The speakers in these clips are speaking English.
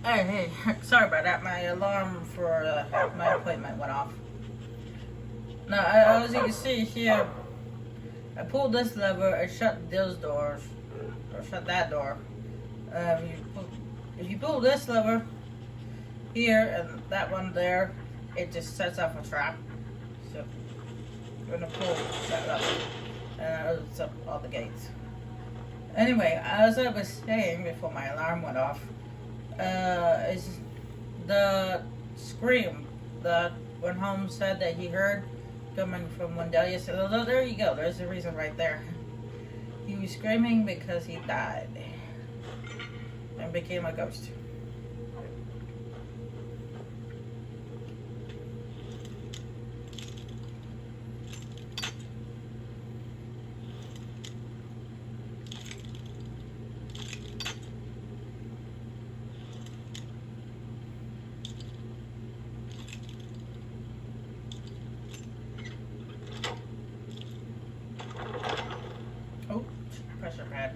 Hey, sorry about that. My alarm for my appointment went off. Now, as you can see here, I pulled this lever and shut those doors, or shut that door. If you pull this lever here and that one there, it just sets off a trap. So, we're gonna pull that lever, and it opens up all the gates. Anyway, as I was saying before my alarm went off, is the scream that when Holmes said that he heard coming from Wendelia. So there you go. There's the reason right there. He was screaming because he died and became a ghost. Pressure pad.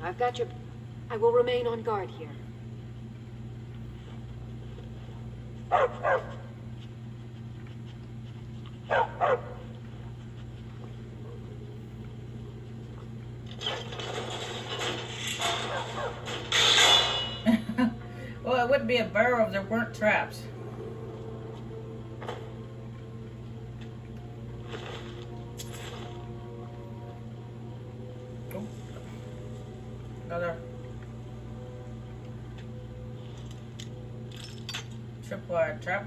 I've got your... I will remain on guard here. Well, it wouldn't be a burrow if there weren't traps. Another tripwire trap.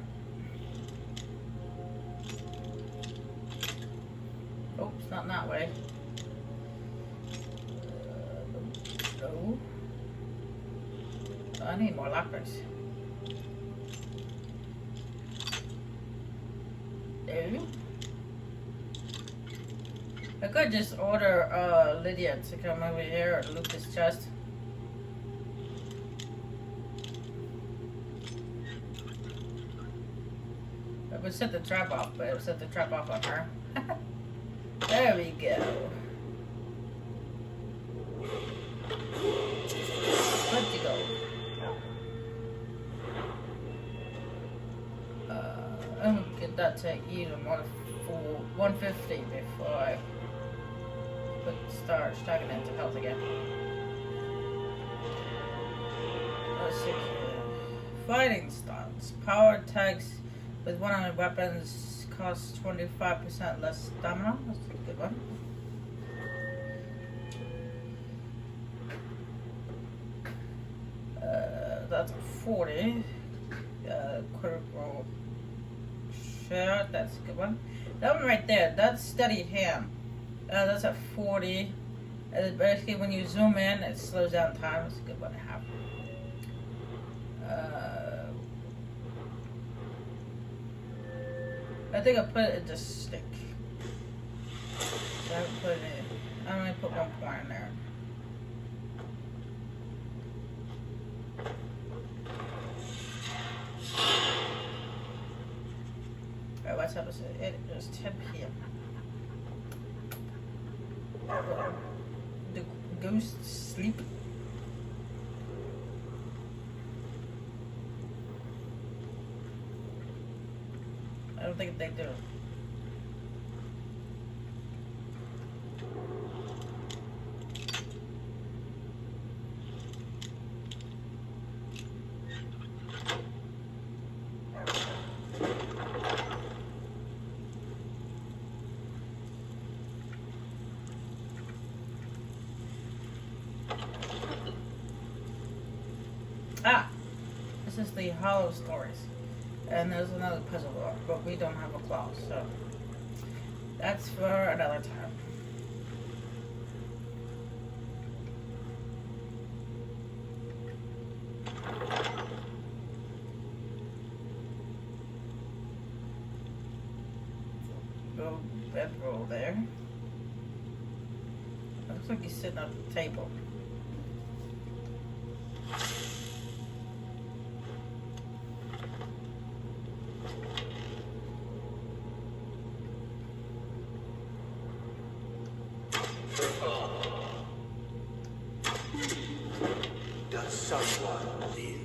Oh, it's not that way. No. I need more lockers. No. I could just order Lydia to come over here and loot this chest. I would set the trap off, but it would set the trap off on her. There we go. Good to go. I'm gonna get that to even more for 150 before I start stacking into health again. Let's see here. Fighting stunts. Power tags with 100 weapons cost 25% less stamina. That's a good one. That's a 40. Critical share. That's a good one. That one right there. That's steady hand. That's at 40. Basically, when you zoom in, it slows down time. It's a good one to have. I think I put it in the stick. So I haven't put it in. I only put 1 point in there. Alright, what's up? It is 10 p.m. The ghosts sleep. I don't think they do. Ah! This is the Hollow Stories. And there's another puzzle door, but we don't have a claw, so that's for another time. Go bedroll there. Looks like he's sitting at the table. someone live.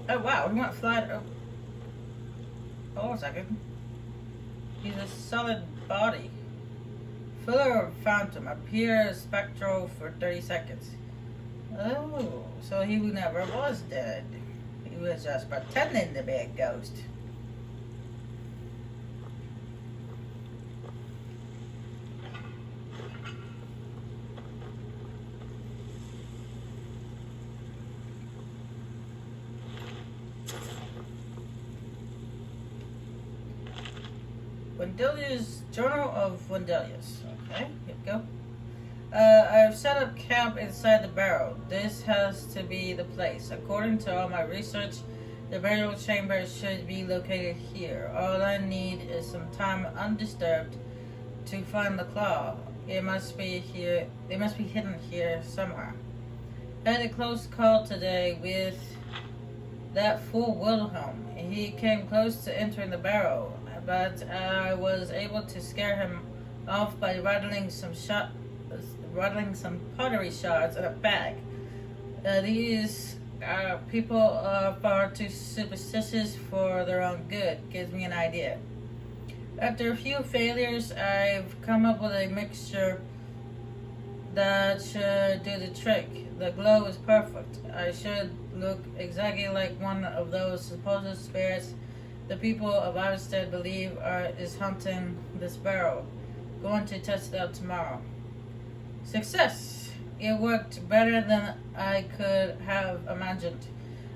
Oh wow, we went flying. Oh, hold on a second. He's a solid body. Filler phantom appears spectral for 30 seconds. Oh, so he never was dead. He was just pretending to be a ghost. Wendelius, Journal of Wendelius. Okay, here we go. I've set up camp inside the barrow. This has to be the place. According to all my research, the burial chamber should be located here. All I need is some time undisturbed to find the claw. It must be here. It must be hidden here somewhere. I had a close call today with that fool Wilhelm. He came close to entering the barrow, but I was able to scare him off by rattling some pottery shards in a bag. These people are far too superstitious for their own good. Gives me an idea. After a few failures, I've come up with a mixture that should do the trick. The glow is perfect. I should look exactly like one of those supposed spirits the people of Iverstead believe is haunting this barrow. Going to test it out tomorrow. Success! It worked better than I could have imagined.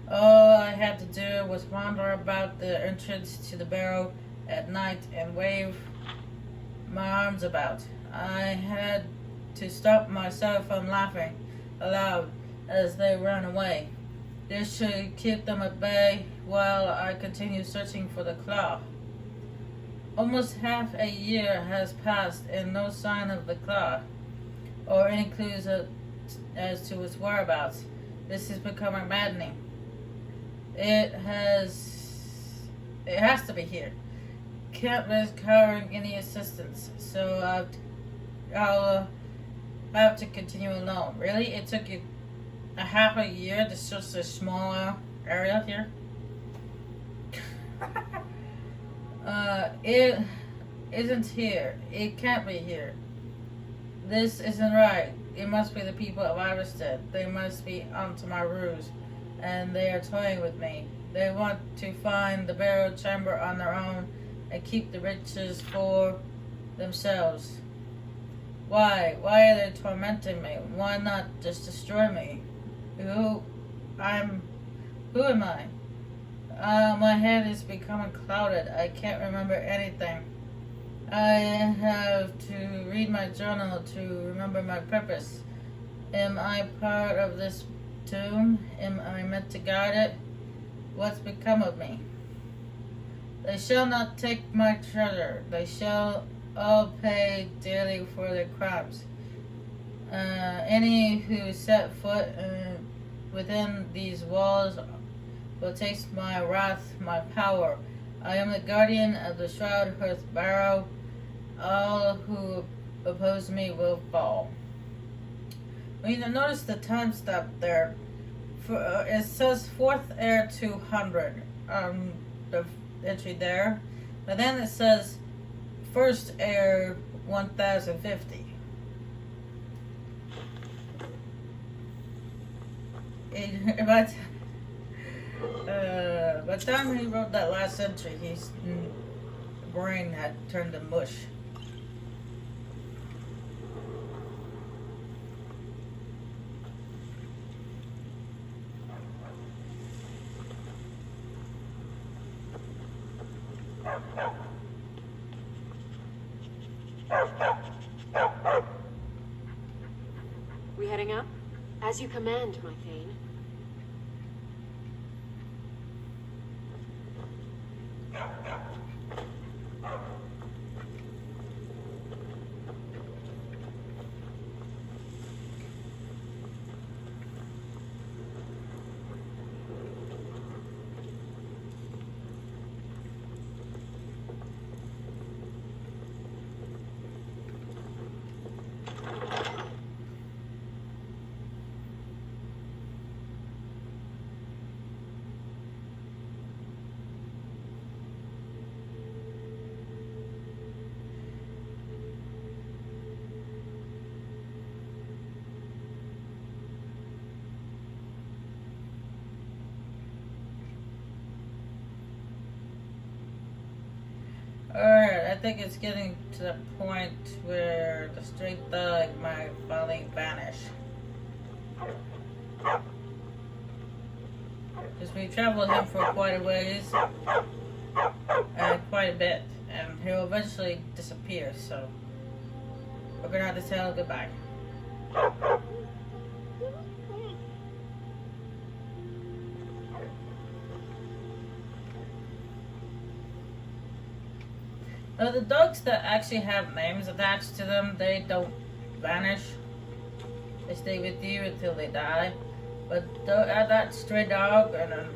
All I had to do was wander about the entrance to the barrow at night and wave my arms about. I had to stop myself from laughing aloud as they ran away. This should keep them at bay while I continue searching for the claw. Almost half a year has passed and no sign of the claw, or any clues as to its whereabouts. This is becoming maddening. It has to be here. Can't risk hiring any assistance, so I'll have to continue alone. Really? It took you a half a year to search a small area here? It isn't here. It can't be here. This isn't right. It must be the people of Iverstead. They must be onto my ruse, and they are toying with me. They want to find the burial chamber on their own and keep the riches for themselves. Why? Why are they tormenting me? Why not just destroy me? Who am I? My head is becoming clouded. I can't remember anything. I have to read my journal to remember my purpose. Am I part of this tomb? Am I meant to guard it? What's become of me? They shall not take my treasure. They shall all pay dearly for their crimes. Any who set foot within these walls will taste my wrath, my power. I am the guardian of the Shroud Hearth Barrow. All who oppose me will fall. We need to notice the time step there. It says 4th Air 200 on the entry there. But then it says 1st Air 1050. By the time he wrote that last entry, his brain had turned to mush. We heading up? As you command, my Thane. But I think it's getting to the point where the straight thug might finally vanish. Because we traveled him for quite a ways, quite a bit, and he'll eventually disappear, so we're gonna have to tell him goodbye. The dogs that actually have names attached to them, they don't vanish. They stay with you until they die. But that stray dog and then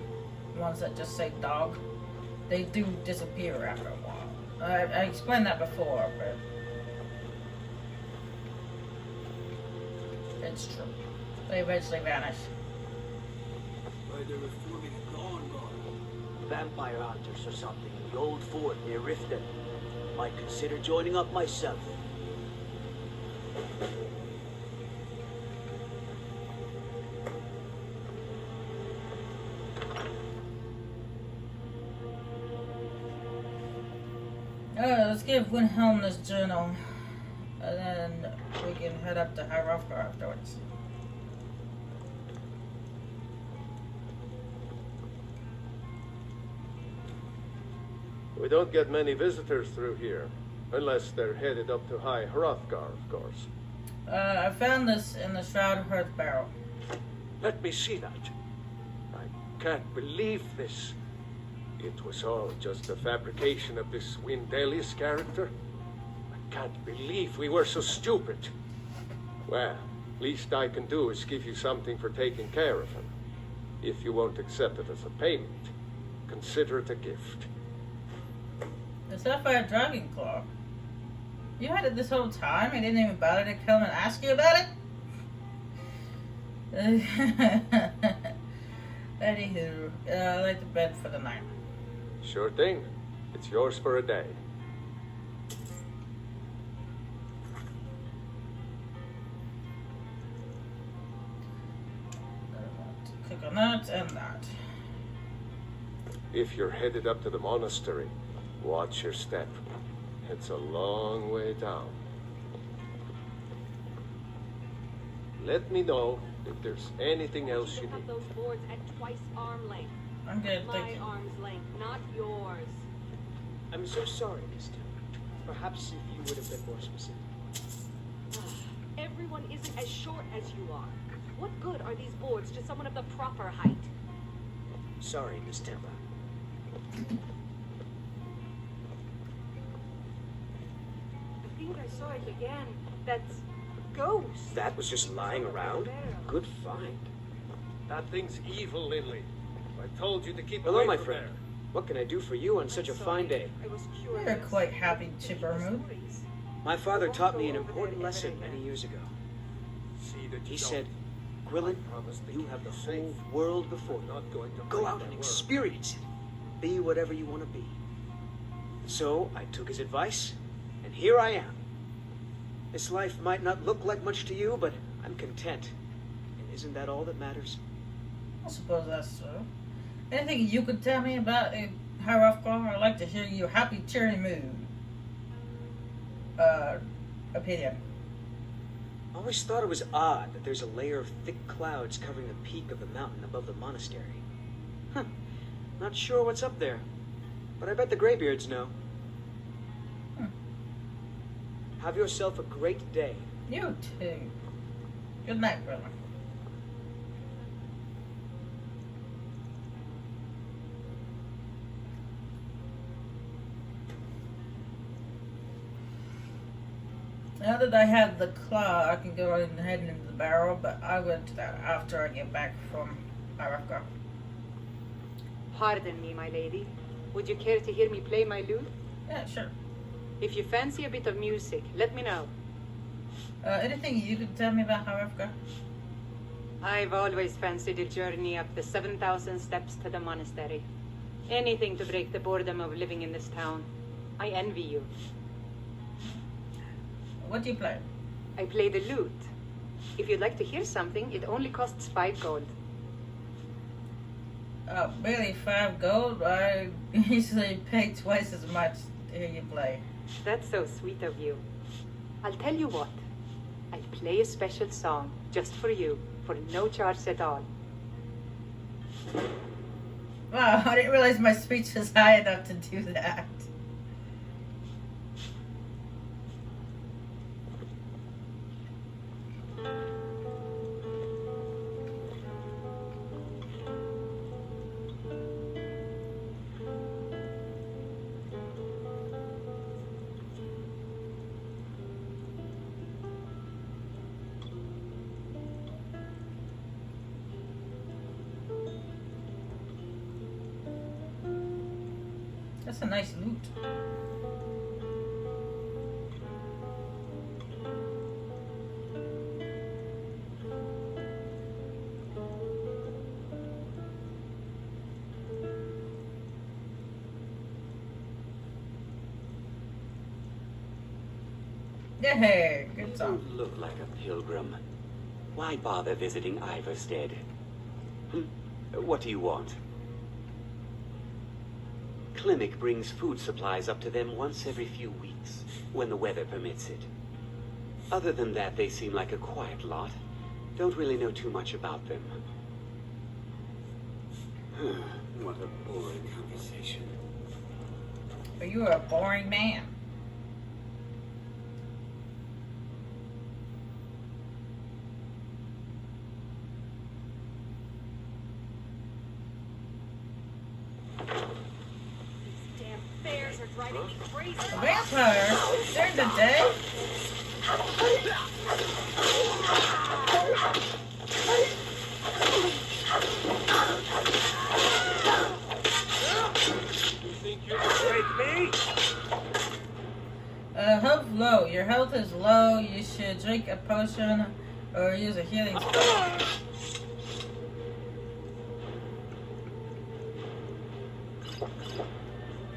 ones that just say dog, they do disappear after a while. I explained that before, but it's true. They eventually vanish. Vampire hunters or something in the old fort near Riften. Might consider joining up myself. Let's give Wilhelm this journal, and then we can head up to Hierofka afterwards. We don't get many visitors through here, unless they're headed up to High Hrothgar, of course. I found this in the Shroud Hearth barrel. Let me see that. I can't believe this. It was all just a fabrication of this Windelius character. I can't believe we were so stupid. Well, least I can do is give you something for taking care of him. If you won't accept it as a payment, consider it a gift. The Sapphire Dragon Claw. You had it this whole time? You didn't even bother to come and ask you about it? Anywho, I like the bed for the night. Sure thing. It's yours for a day. Click on that and that. If you're headed up to the monastery, watch your step. It's a long way down. Let me know if there's anything else you Pick up need. those boards at twice arm length. I'm good, My thank you. arm's length, not yours. I'm so sorry, Miss Taylor. Perhaps if you would have been more specific. Everyone isn't as short as you are. What good are these boards to someone of the proper height? Sorry, Miss Taylor. I think I saw it again. That's ghost. That was just lying around? Good find. That thing's evil, Lindley. I told you to keep Hello, away my from friend. there. What can I do for you on such a fine day? I was You're curious. quite happy, chipper mood. My father taught me an important lesson many years ago. See that you He don't. said, Gwilyn, I promise to you keep have the you whole safe. world before I'm you. not going to Go break out my and word. experience it. Be whatever you want to be. So I took his advice, and here I am. This life might not look like much to you, but I'm content. And isn't that all that matters? I suppose that's so. Anything you could tell me about Hierofka? I'd like to hear your happy, cheery mood. Opinion. I always thought it was odd that there's a layer of thick clouds covering the peak of the mountain above the monastery. Huh. Not sure what's up there, but I bet the Greybeards know. Have yourself a great day. You too. Good night, brother. Now that I have the claw, I can go ahead into the barrel, but I will do that after I get back from Hierofka. Pardon me, my lady. Would you care to hear me play my lute? Yeah, sure. If you fancy a bit of music, let me know. Anything you could tell me about Hierofka? I've always fancied a journey up the 7,000 steps to the monastery. Anything to break the boredom of living in this town. I envy you. What do you play? I play the lute. If you'd like to hear something, it only costs 5 gold. Barely 5 gold. I usually pay twice as much to hear you play. That's so sweet of you. I'll tell you what. I'll play a special song just for you, for no charge at all. Wow, I didn't realize my speech was high enough to do that. That's a nice loot. Yeah, good You song. don't look like a pilgrim. Why bother visiting Iverstead? What do you want? Clinic brings food supplies up to them once every few weeks, when the weather permits it. Other than that, they seem like a quiet lot. Don't really know too much about them. What a boring conversation. But you are a boring man. Damn bears are driving me crazy. A vampire? During the day? You think you can break me? Health low. Your health is low. You should drink a potion or use a healing spell.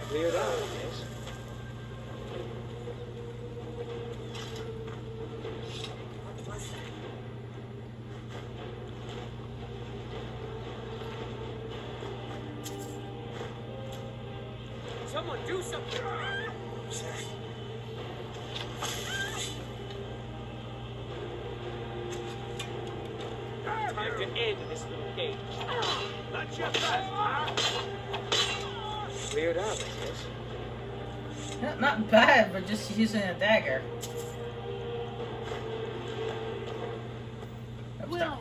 Cleared out, yes? Someone do something! Time to end this little game. Not your fast, Cleared out, I guess. Not bad, but just using a dagger. Will,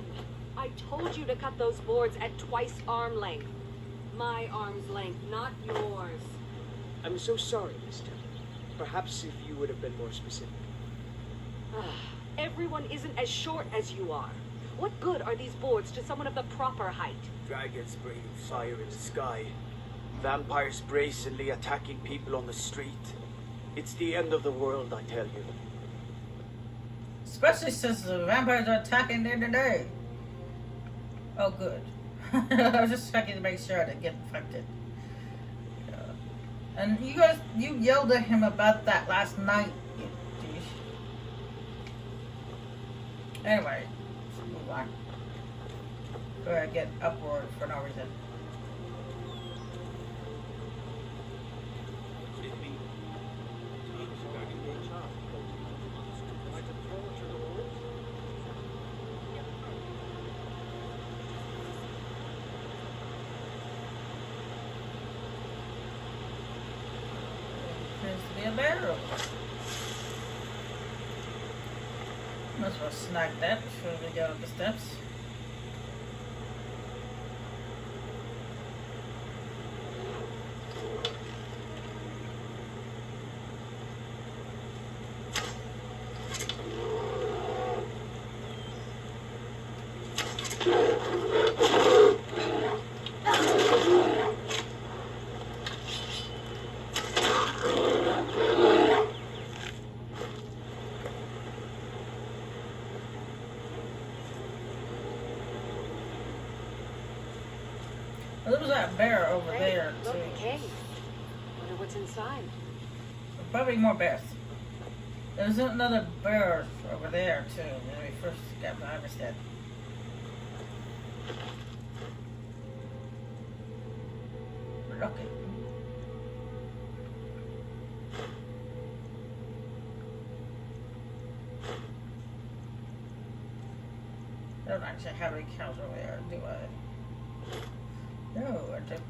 I told you to cut those boards at twice arm length. My arm's length, not yours. I'm so sorry, mister. Perhaps if you would have been more specific. Everyone isn't as short as you are. What good are these boards to someone of the proper height? Dragons breathing fire in the sky. Vampires brazenly attacking people on the street. It's the end of the world, I tell you. Especially since the vampires are attacking during the day. Oh, good. I was just checking to make sure I didn't get infected. And you guys, you yelled at him about that last night, you douche. Anyway, let's move on. Go ahead, get upward for no reason. Appears to be a barrel. Might as well snag that before we go up the steps. Well, there was that bear over there, Look, too. a cave. Wonder what's inside. Probably more bears. There's another bear over there, too, when we first got to Iverstead. Looking. don't actually have any cows over there, do I? No, I don't.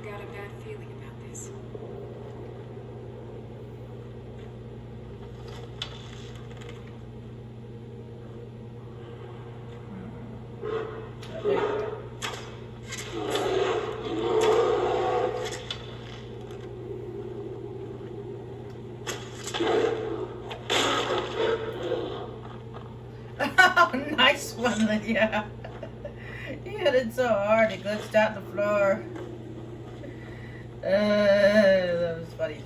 I've got a bad feeling about this. Oh, nice one, Lydia. You hit it so hard, it glitched out the floor. That was funny.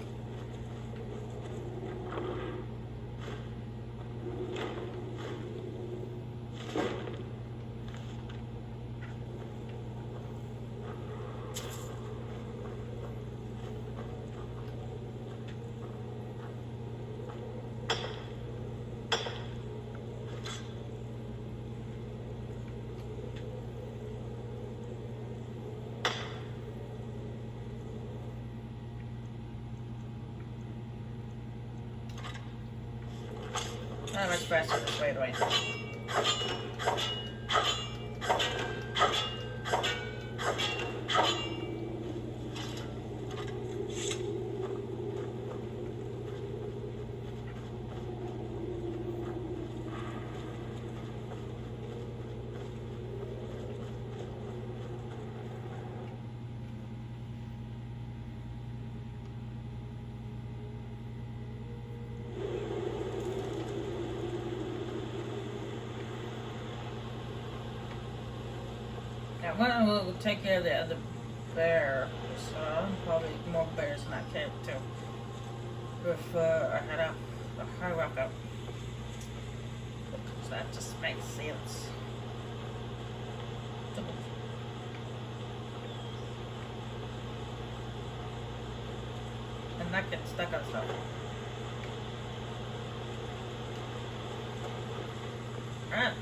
Not much faster this way, right? Now, one will take care of the other bear, so probably more bears in that camp too. Before I head up the high rock up. So that just makes sense. And not get stuck on stuff. Alright.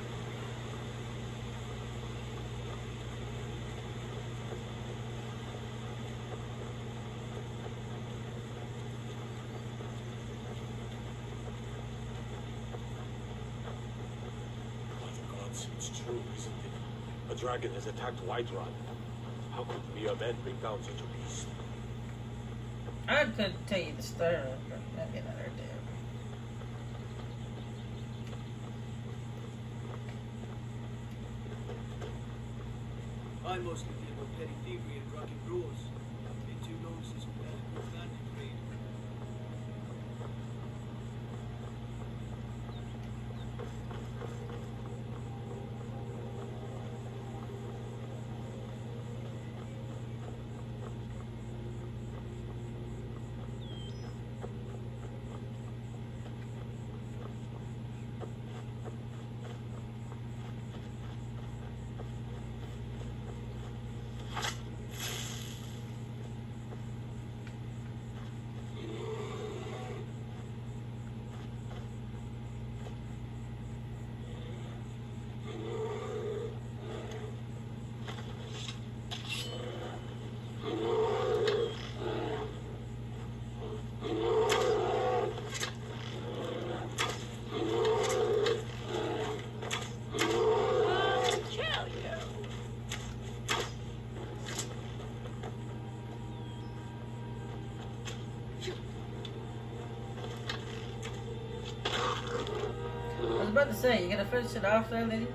It's true, isn't it? A dragon has attacked Whiterun. How could mere men bring down such a beast? I could tell you the story, but maybe another day. I mostly deal with petty thievery and drunken bros. Been too long since we had a good landing trade. I was about to say, you gonna finish it off there, lady?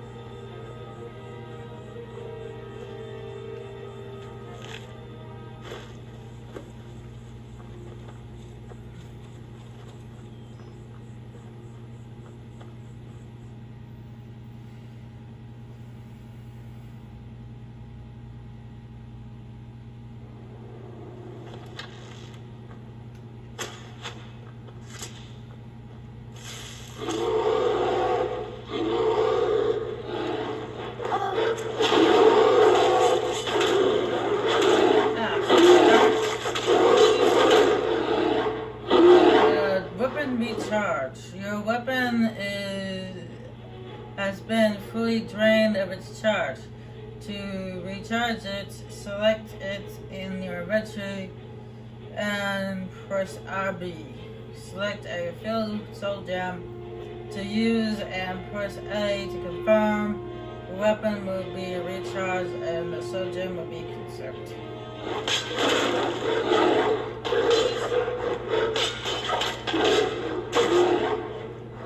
has been fully drained of its charge. To recharge it, select it in your inventory and press RB. Select a filled soul gem to use and press A to confirm. The weapon will be recharged and the soul gem will be conserved.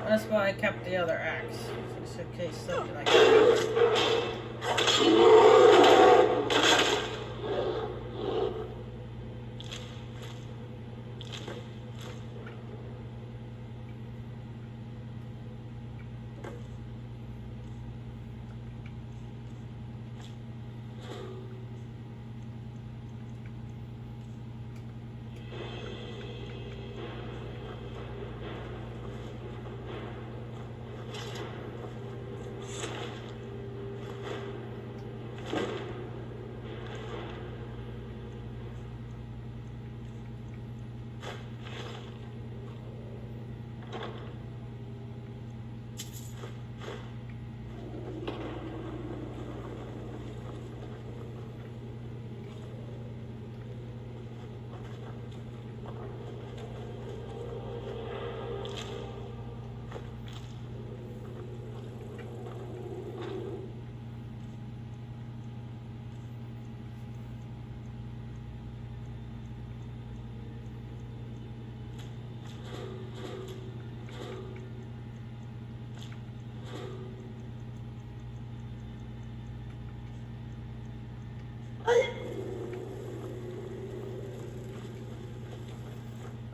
That's why I kept the other axe, just in case something like that.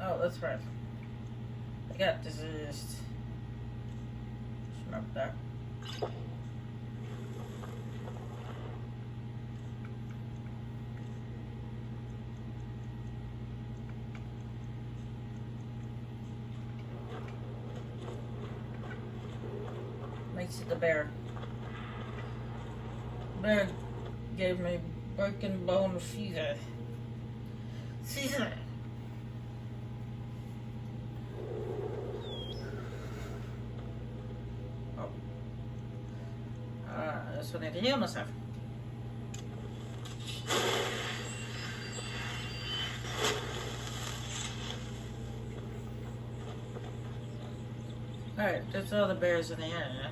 Oh, that's right. I got diseased. Just remember that. Makes it the bear. Bear gave me broken bone fever. Caesar. So I need to heal myself. Alright, there's all the bears in the area.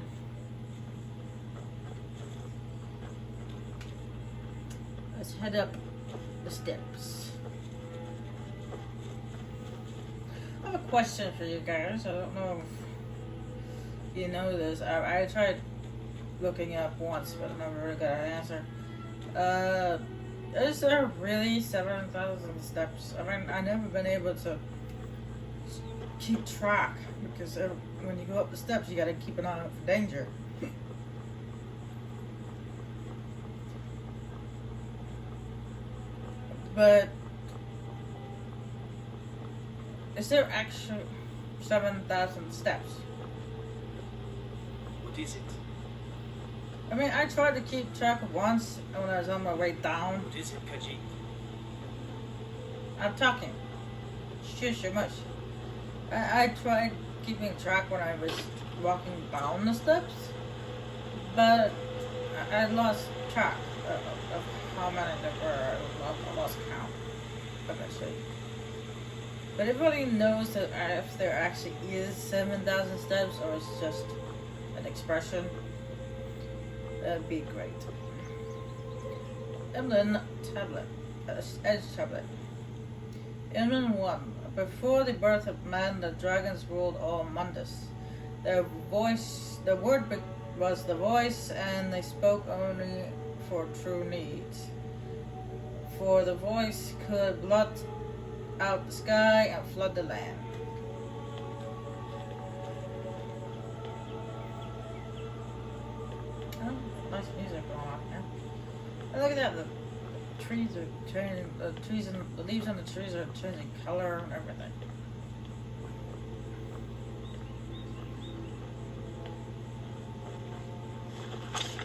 Let's head up the steps. I have a question for you guys. I don't know if you know this. I tried looking up once, but I never really got an answer. Is there really 7,000 steps? I mean, I've never been able to keep track because when you go up the steps, you gotta keep an eye out for danger. But is there actually 7,000 steps? What is it? I mean, I tried to keep track once when I was on my way down. What is it, Kaji? I'm talking. Shush your mush. I tried keeping track when I was walking down the steps, but I lost track of how many there were. I lost count, eventually. But everybody knows that if there actually is 7,000 steps or it's just an expression, that'd be great. Emlyn tablet, edge tablet. Emlyn 1. Before the birth of man, the dragons ruled all Mundus. The word was the voice, and they spoke only for true needs. For the voice could blot out the sky and flood the land. Oh, nice music going on here. And look at that, the trees are changing, the leaves on the trees are changing color and everything.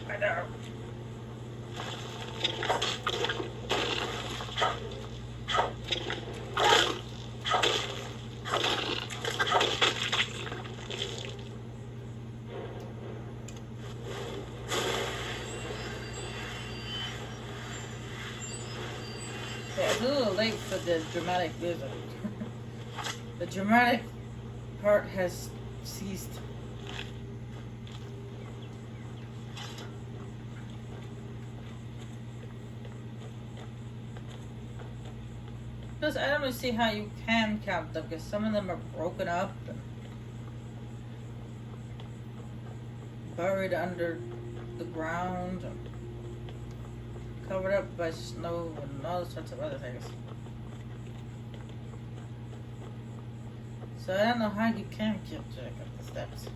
Right there. a little late for the dramatic music. The dramatic part has ceased. Because I don't really see how you can count them, because some of them are broken up and buried under the ground, and covered up by snow and all sorts of other things. So I don't know how you can keep track of the steps.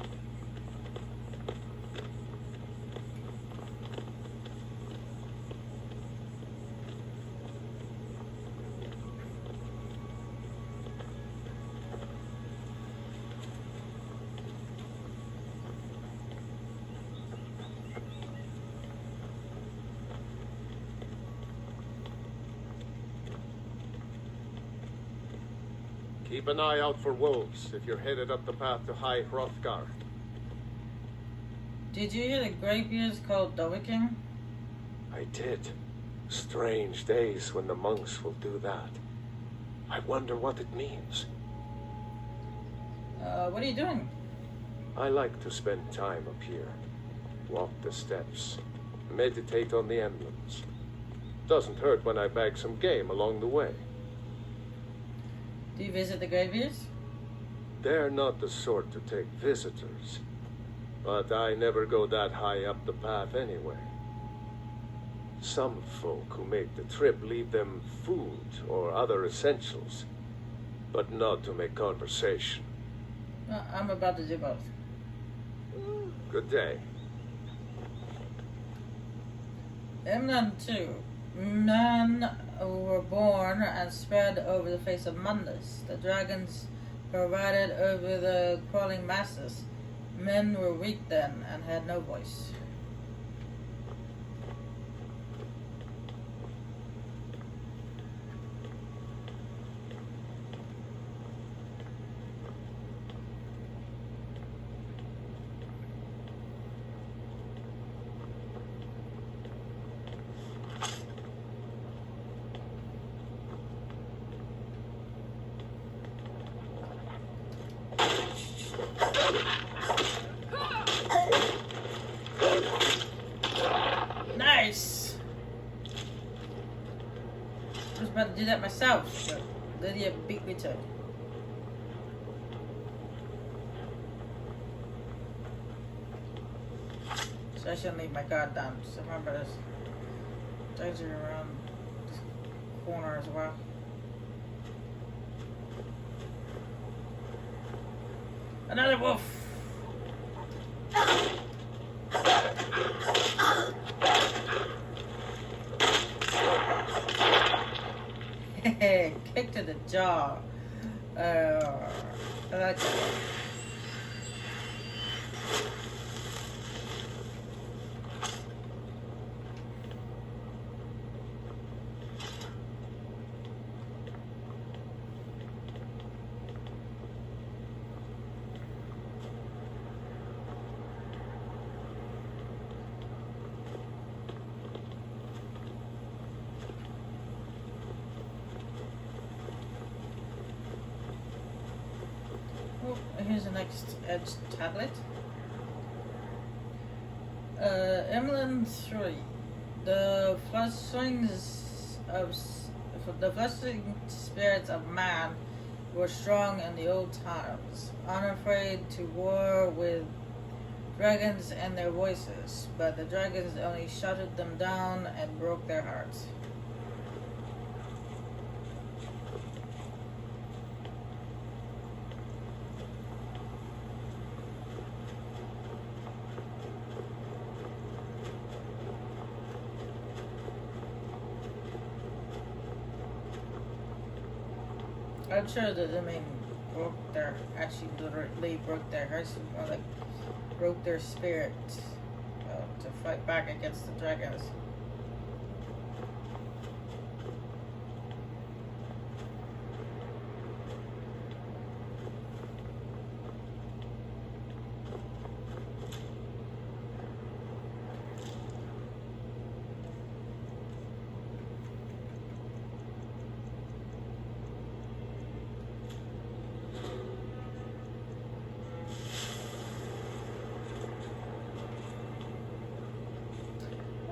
Keep an eye out for wolves if you're headed up the path to High Hrothgar. Did you hear the graybeards called Doviking? I did. Strange days when the monks will do that. I wonder what it means. What are you doing? I like to spend time up here. Walk the steps. Meditate on the emblems. Doesn't hurt when I bag some game along the way. Do you visit the graybeards? They're not the sort to take visitors. But I never go that high up the path anyway. Some folk who make the trip leave them food or other essentials, but not to make conversation. I'm about to do both. Good day. Emlyn 2. Men were born and spread over the face of Mundus. The dragons provided over the crawling masses. Men were weak then and had no voice. Nice! I was about to do that myself, but Lydia beat me to it. So I shouldn't leave my guard down. Just remember this. Danger around this corner as well. Another wolf! Kick to the jaw. I like that. Here's the next Edge tablet. Emlyn 3. The fleshing spirits of man were strong in the old times, unafraid to war with dragons and their voices, but the dragons only shouted them down and broke their hearts. I'm sure that actually literally broke their hearts, or like broke their spirit to fight back against the dragons.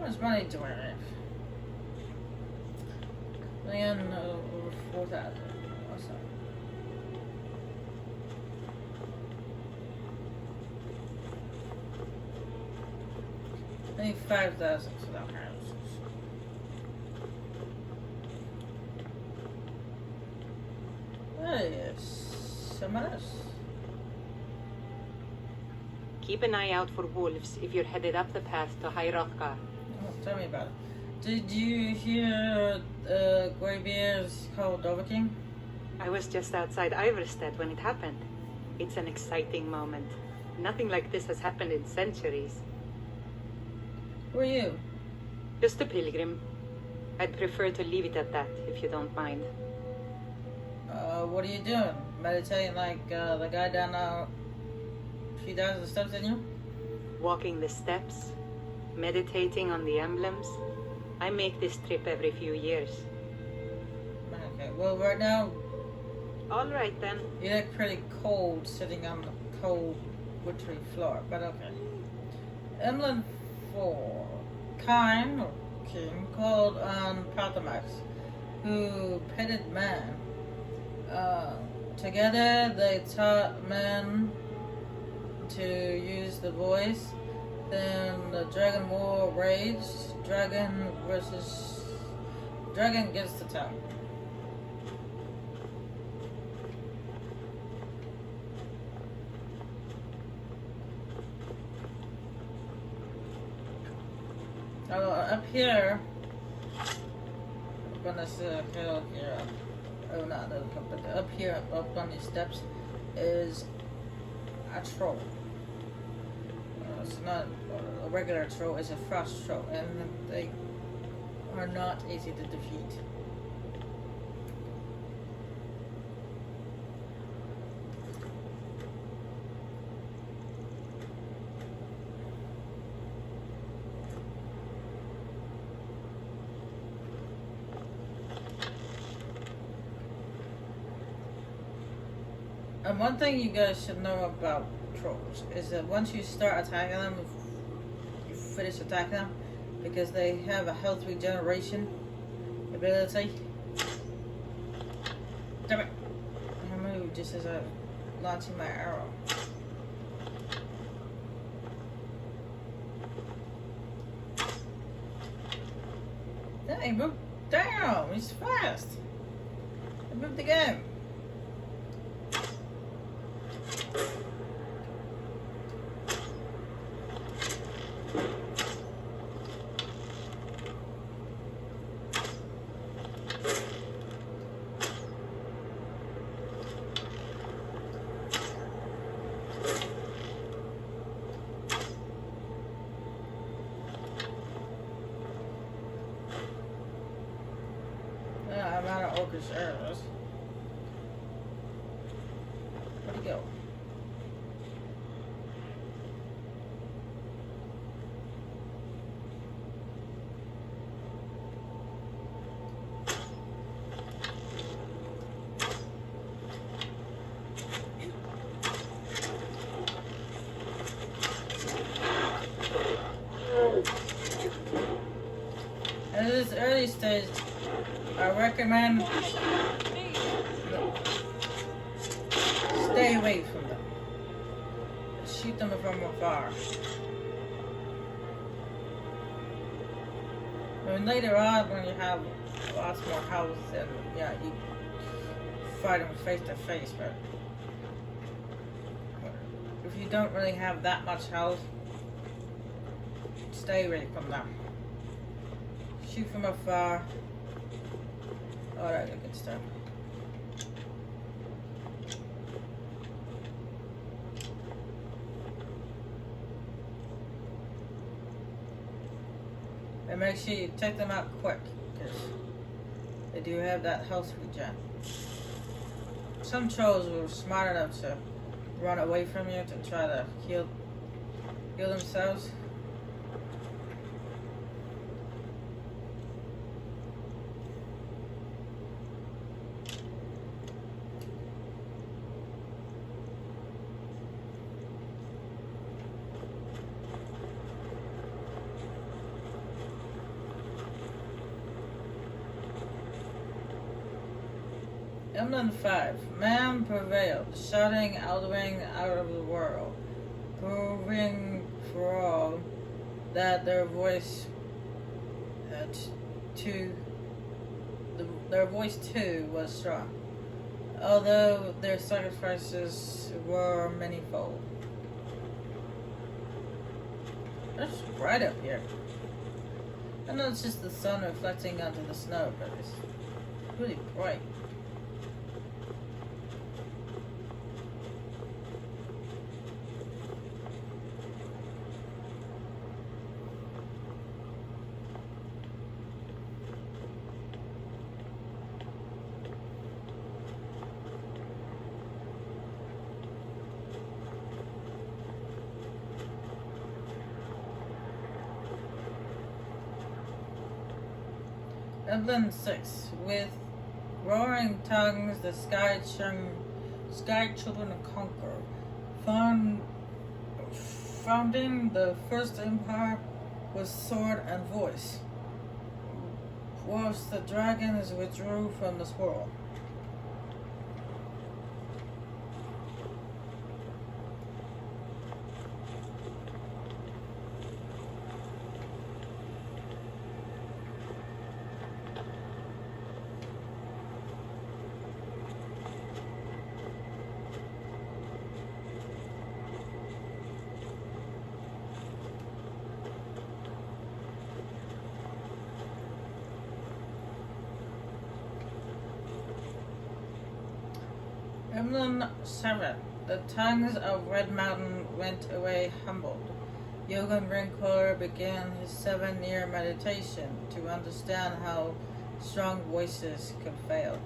much money do I have? Million over 4,000. What's that? I need 5,000 for that house. Yes, someone else. Keep an eye out for wolves if you're headed up the path to High Hrothgar. Oh, tell me about it. Did you hear Greybeard's called Over King? I was just outside Iverstead when it happened. It's an exciting moment. Nothing like this has happened in centuries. Who are you? Just a pilgrim. I'd prefer to leave it at that, if you don't mind. What are you doing? Meditating like the guy down a few thousand steps in you? Walking the steps, meditating on the emblems. I make this trip every few years. Okay, well right now All right then. you look pretty cold sitting on the cold wintry floor, but okay. Emblem 4. Kine, or king, called on Pathamax, who petted man. Together they taught men to use the voice. Then the dragon war raged. Dragon gets the tongue. Up here, up on this hill here, oh not the but up here, up on these steps, is a troll. It's not a regular troll, it's a frost troll, and they are not easy to defeat. And one thing you guys should know about trolls is that once you start attacking them, you finish attacking them, because they have a health regeneration ability. Damn it! I moved just as I was launching my arrow. Then he moved down. He's fast. I moved again. I'm out of Orcish arrows. Where'd he go? At this early stage, I recommend stay away from them. Shoot them from afar. I mean, later on, when you have lots more health, then yeah, you fight them face to face. But if you don't really have that much health, stay away from them. Shoot from afar. Alright, good stuff. And make sure you take them out quick, because they do have that health regen. Some trolls were smart enough to run away from you to try to heal themselves. Emblem 5. Man prevailed, shouting Elderring out of the world, proving for all that their voice too was strong, although their sacrifices were manyfold. It's bright up here. I know it's just the sun reflecting onto the snow, but it's really bright. Emblem 6. With roaring tongues, the sky children conquer, founding the first empire with sword and voice, whilst the dragons withdrew from this world. Emblem 7. The tongues of Red Mountain went away humbled. Yogan Ringcaller began his 7-year meditation to understand how strong voices could fail.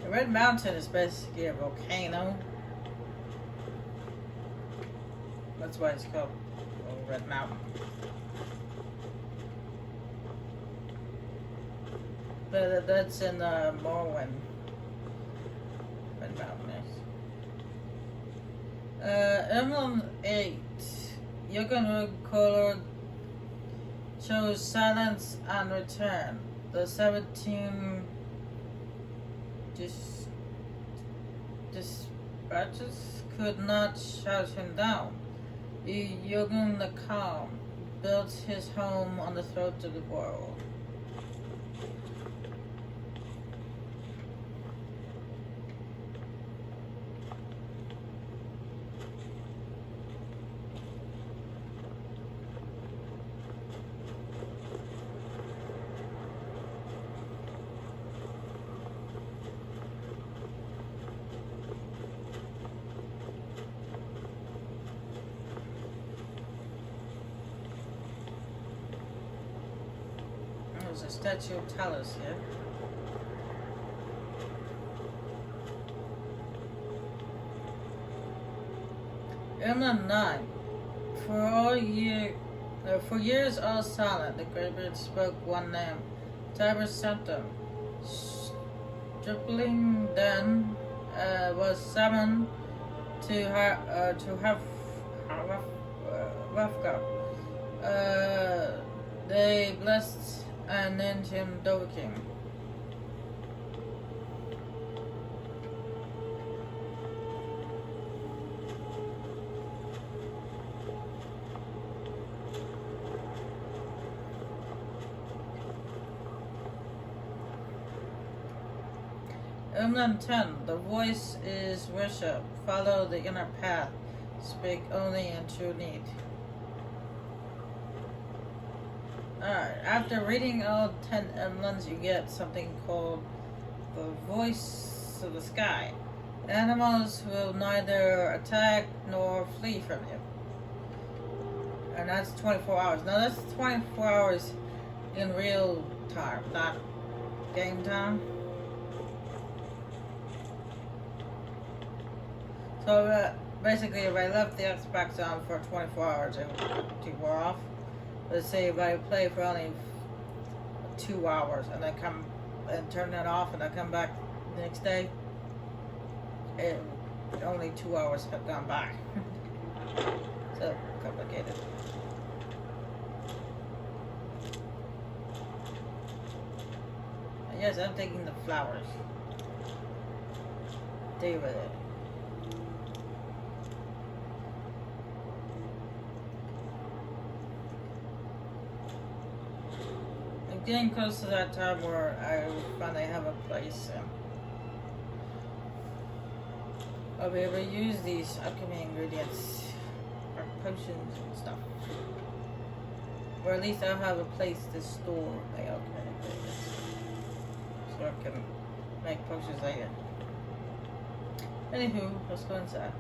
The Red Mountain is basically a volcano. That's why it's called Red Mountain. But that's in Morrowind. Red Mountain is. Emblem 8. Yogan Kohler chose silence and return. The 17 dispatches could not shout him down. Yogan the Calm built his home on the throat of the world. There's a statue of Talos here. Emblem 9. For years all silent, the Greybeard spoke one name, Tiber Septim. Stripling then was summoned to have Rafka. They blessed and named him Dovahkiin. Emblem 10. The voice is worship. Follow the inner path. Speak only in true need. Alright, after reading all 10 emblems, you get something called the Voice of the Sky. Animals will neither attack nor flee from you. And that's 24 hours. Now that's 24 hours in real time, not game time. So basically, if I left the Xbox on for 24 hours, it would wear off. Let's say if I play for only 2 hours and then come and turn that off and I come back the next day, it only 2 hours have gone by. So complicated. And yes, I'm taking the flowers. Deal with it. I'm getting close to that time where I finally have a place. I'll be able to use these alchemy ingredients for potions and stuff. Or at least I'll have a place to store my alchemy ingredients. So I can make potions later. Anywho, let's go inside.